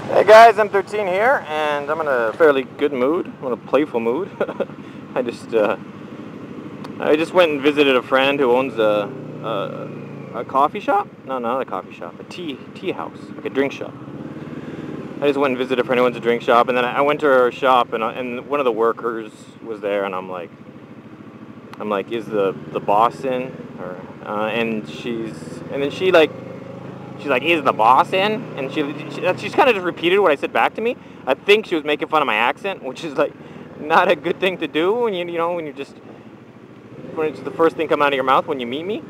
Hey guys, I'm 13 here, and I'm in a fairly good mood. I'm in a playful mood. I just went and visited a friend who owns a coffee shop. No, not a coffee shop. A tea house, like a drink shop. I just went and visited a friend who owns a drink shop, and then I went to her shop, and one of the workers was there, and I'm like, is the boss in? Or and then she's like, is the boss in? And she's kind of just repeated what I said back to me. I think she was making fun of my accent, which is like not a good thing to do when when it's the first thing come out of your mouth when you meet me.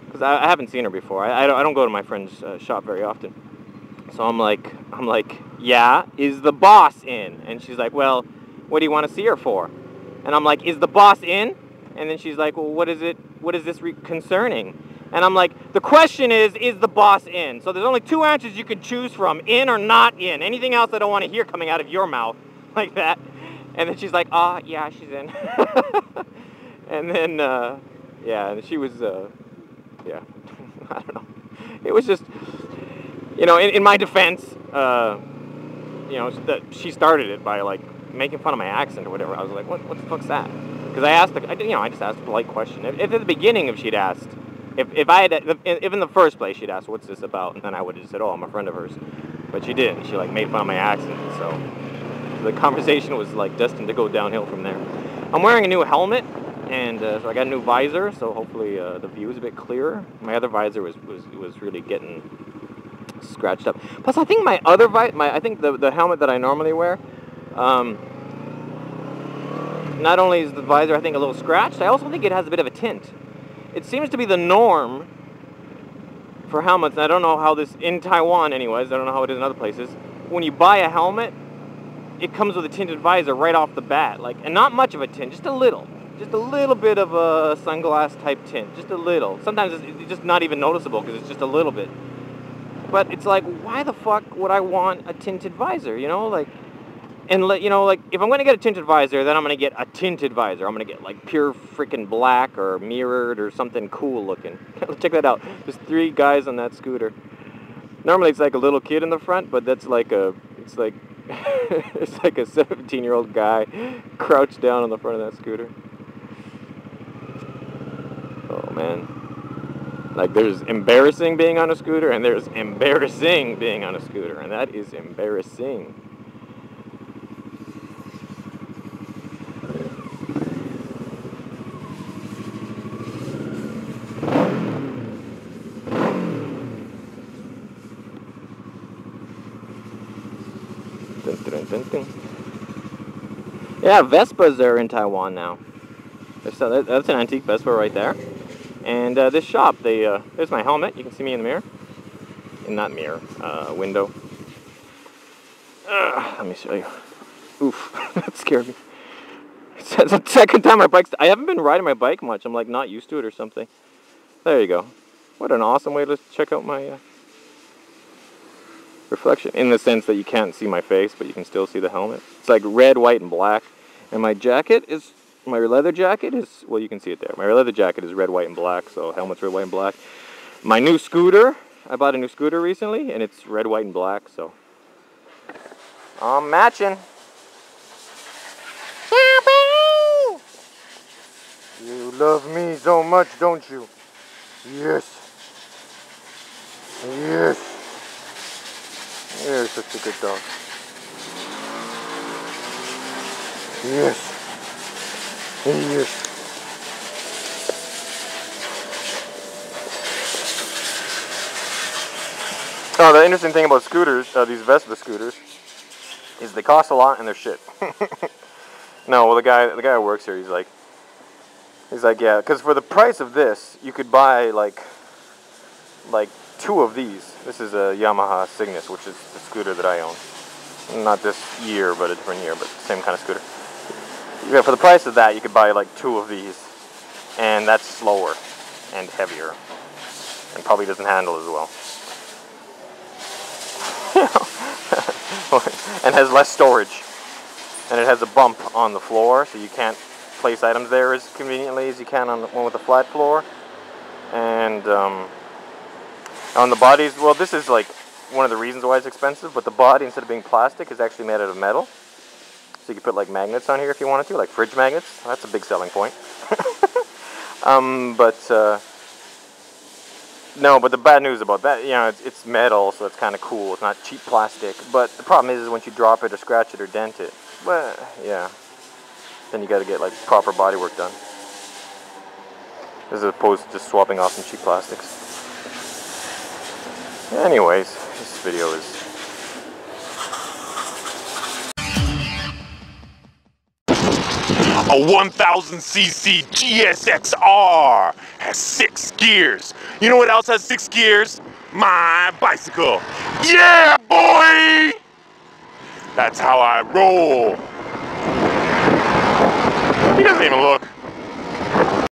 Because I haven't seen her before. I don't go to my friend's shop very often. So I'm like, yeah, is the boss in? And she's like, well, what do you want to see her for? And I'm like, is the boss in? And then she's like, well, what is this concerning? And I'm like, the question is the boss in? So there's only two answers you can choose from, in or not in. Anything else I don't want to hear coming out of your mouth like that. And then she's like, yeah, she's in. And then, yeah, she was, yeah, I don't know. It was just, in my defense, she started it by, like, making fun of my accent or whatever. I was like, what the fuck's that? Because I just asked a polite question. If at the beginning, if she'd asked, if in the first place she'd asked, what's this about? And then I would have just said, oh, I'm a friend of hers. But she didn't. She, like, made fun of my accent. So the conversation was, like, destined to go downhill from there. I'm wearing a new helmet, and so I got a new visor, so hopefully the view is a bit clearer. My other visor was really getting scratched up. Plus, I think my other I think the helmet that I normally wear, not only is the visor, I think, a little scratched, I also think it has a bit of a tint. It seems to be the norm for helmets, and I don't know how this, in Taiwan anyways, I don't know how it is in other places, when you buy a helmet, it comes with a tinted visor right off the bat, like, and not much of a tint, just a little bit of a sunglass type tint, just a little. Sometimes it's just not even noticeable because it's just a little bit. But it's like, why the fuck would I want a tinted visor, like, and like, if I'm going to get a tinted visor, then I'm going to get a tinted visor. I'm going to get, like, pure freaking black or mirrored or something cool looking. Check that out. There's 3 guys on that scooter. Normally it's like a little kid in the front, but that's like it's like a 17-year-old guy crouched down on the front of that scooter. Oh, man. Like, there's embarrassing being on a scooter, and there's embarrassing being on a scooter, and that is embarrassing. Dun, dun, dun, dun. Yeah, Vespas are in Taiwan now. That's an antique Vespa right there. And this shop, there's my helmet. You can see me in the mirror. Not mirror, window. Let me show you. Oof, that scared me. It's the second time I haven't been riding my bike much. I'm, like, not used to it or something. There you go. What an awesome way to check out my reflection. In the sense that you can't see my face, but you can still see the helmet. It's like red, white, and black. And my leather jacket is, well, you can see it there. My leather jacket is red, white, and black, so helmet's red, white, and black. My new scooter, I bought a new scooter recently, and it's red, white, and black, so I'm matching. You love me so much, don't you? Yes. Yes. You're such a good dog. Yes. Yes. Oh, the interesting thing about scooters, these Vespa scooters, is they cost a lot and they're shit. No, well, the guy who works here, he's like, yeah, because for the price of this, you could buy like 2 of these. This is a Yamaha Cygnus, which is the scooter that I own. Not this year, but a different year, but same kind of scooter. Yeah, for the price of that, you could buy like 2 of these, and that's slower and heavier, and probably doesn't handle as well. And has less storage, and it has a bump on the floor, so you can't place items there as conveniently as you can on the one with a flat floor. And on the bodies, well, this is like one of the reasons why it's expensive, but the body, instead of being plastic, is actually made out of metal. So you can put like magnets on here if you wanted to, like fridge magnets. That's a big selling point. No, but the bad news about that, you know, it's metal, so it's kind of cool. It's not cheap plastic. But the problem is once you drop it or scratch it or dent it, well, yeah, then you got to get like proper body work done, as opposed to just swapping off some cheap plastics. Anyways, this video is... A 1000cc GSX-R has 6 gears. You know what else has 6 gears? My bicycle. Yeah, boy! That's how I roll. He doesn't even look.